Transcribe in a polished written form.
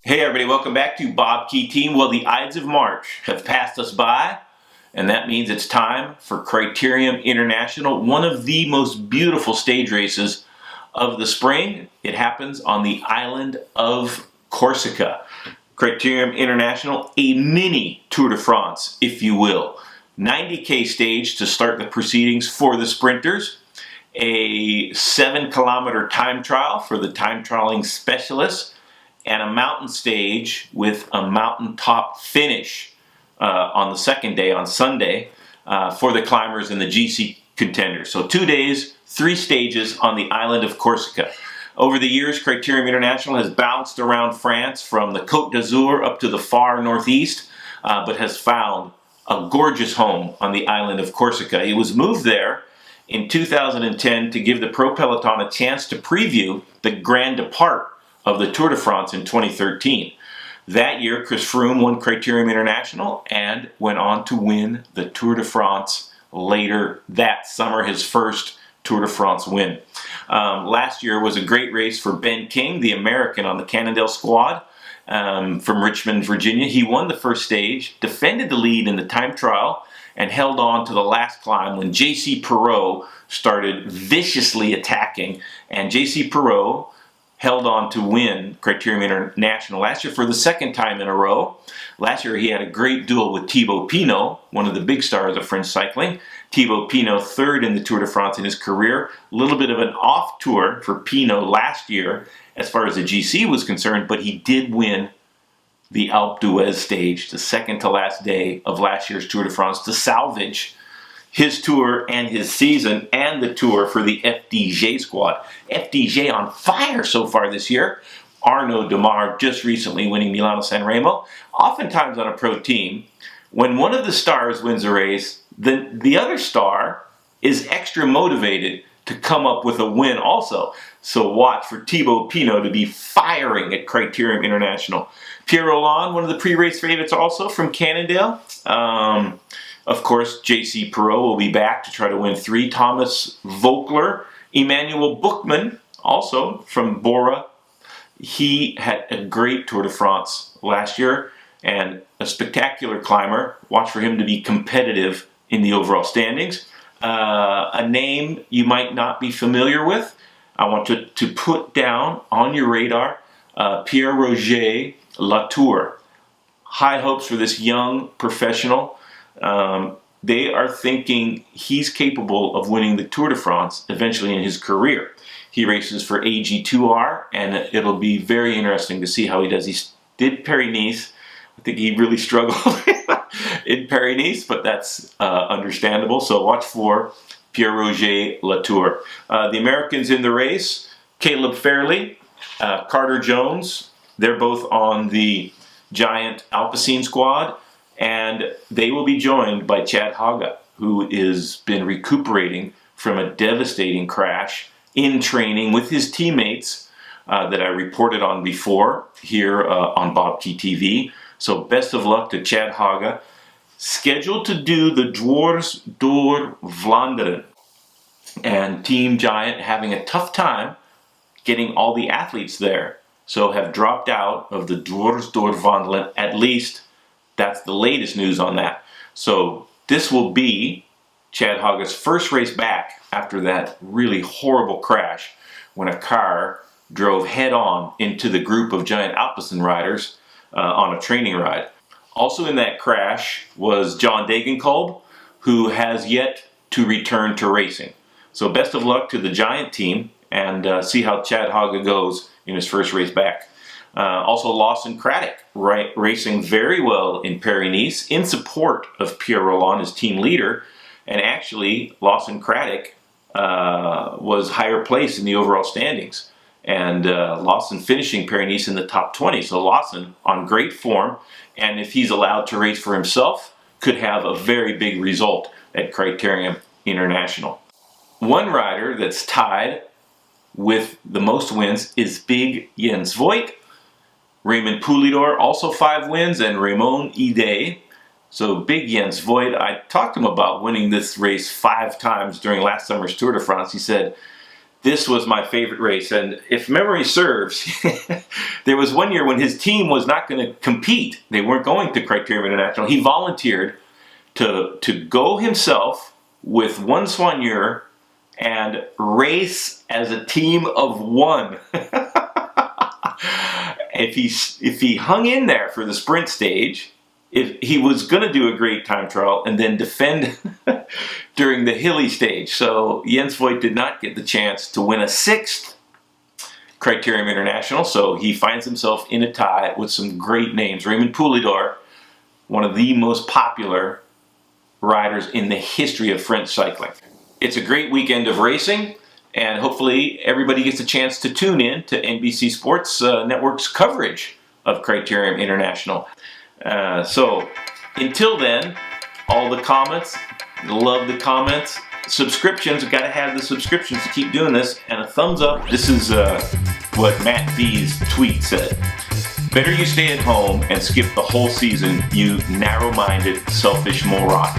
Hey everybody, welcome back to BobkeTV. Well, the Ides of March have passed us by, and that means it's time for Criterium International, one of the most beautiful stage races of the spring. It happens on the island of Corsica. Criterium International, a mini Tour de France, if you will. 90K stage to start the proceedings for the sprinters. A 7-kilometer time trial for the time trialing specialists, and a mountain stage with a mountaintop finish on the second day, on Sunday, for the climbers and the GC contenders. So 2 days, 3 stages on the island of Corsica. Over the years, Criterium International has bounced around France from the Côte d'Azur up to the far northeast, but has found a gorgeous home on the island of Corsica. It was moved there in 2010 to give the Pro Peloton a chance to preview the Grand Depart of the Tour de France in 2013. That year, Chris Froome won Criterium International and went on to win the Tour de France later that summer, his first Tour de France win. Last year was a great race for Ben King, the American on the Cannondale squad from Richmond, Virginia. He won the first stage, defended the lead in the time trial, and held on to the last climb when J.C. Perreault started viciously attacking, and J.C. Perreault held on to win Criterium International last year for the second time in a row. Last year he had a great duel with Thibaut Pinot, one of the big stars of French cycling. Thibaut Pinot, third in the Tour de France in his career. A little bit of an off tour for Pinot last year as far as the GC was concerned, but he did win the Alpe d'Huez stage, the second to last day of last year's Tour de France, to salvage his tour and his season and the tour for the FDJ squad. FDJ on fire so far this year. Arnaud Démare just recently winning Milano-San Remo. Oftentimes on a pro team, when one of the stars wins a race, the other star is extra motivated to come up with a win also. So watch for Thibaut Pinot to be firing at Criterium International. Pierre Rolland, one of the pre-race favorites also from Cannondale. Of course, J.C. Perreault will be back to try to win 3. Thomas Voeckler, Emmanuel Buchmann, also from Bora. He had a great Tour de France last year and a spectacular climber. Watch for him to be competitive in the overall standings. A name you might not be familiar with, I want to put down on your radar, Pierre-Roger Latour. High hopes for this young professional. They are thinking he's capable of winning the Tour de France eventually in his career. He races for AG2R, and it'll be very interesting to see how he does. He did Paris-Nice. I think he really struggled in Paris-Nice, but that's understandable. So watch for Pierre-Roger Latour. The Americans in the race, Caleb Fairley, Carter Jones, they're both on the Giant Alpecin squad. And they will be joined by Chad Haga, who has been recuperating from a devastating crash in training with his teammates that I reported on before here on BobkeTV. So best of luck to Chad Haga. Scheduled to do the Dwars door Vlaanderen. And Team Giant having a tough time getting all the athletes there. So have dropped out of the Dwars door Vlaanderen, at least. That's the latest news on that. So this will be Chad Haga's first race back after that really horrible crash when a car drove head-on into the group of Giant Alpecin riders on a training ride. Also in that crash was John Degenkolb, who has yet to return to racing. So best of luck to the Giant team, and see how Chad Haga goes in his first race back. Also Lawson Craddock, racing very well in Paris-Nice in support of Pierre Rolland, his team leader. And actually, Lawson Craddock was higher placed in the overall standings. And Lawson finishing Paris-Nice in the top 20. So Lawson on great form. And if he's allowed to race for himself, could have a very big result at Criterium International. One rider that's tied with the most wins is Big Jens Voigt. Raymond Poulidor, also 5 wins, and Raymond Ide. So Big Jens Voigt, I talked to him about winning this race 5 times during last summer's Tour de France. He said, this was my favorite race. And if memory serves, there was one year when his team was not going to compete. They weren't going to Criterium International. He volunteered to go himself with one soigneur and race as a team of one. If he hung in there for the sprint stage, if he was going to do a great time trial and then defend during the hilly stage. So Jens Voigt did not get the chance to win a 6th Criterium International, so he finds himself in a tie with some great names. Raymond Poulidor, one of the most popular riders in the history of French cycling. It's a great weekend of racing, and hopefully everybody gets a chance to tune in to NBC Sports Network's coverage of Criterium International. So until then, all the comments, love the comments. Subscriptions, we've got to have the subscriptions to keep doing this, and a thumbs up. This is what Matt B's tweet said. Better you stay at home and skip the whole season, you narrow-minded, selfish moron.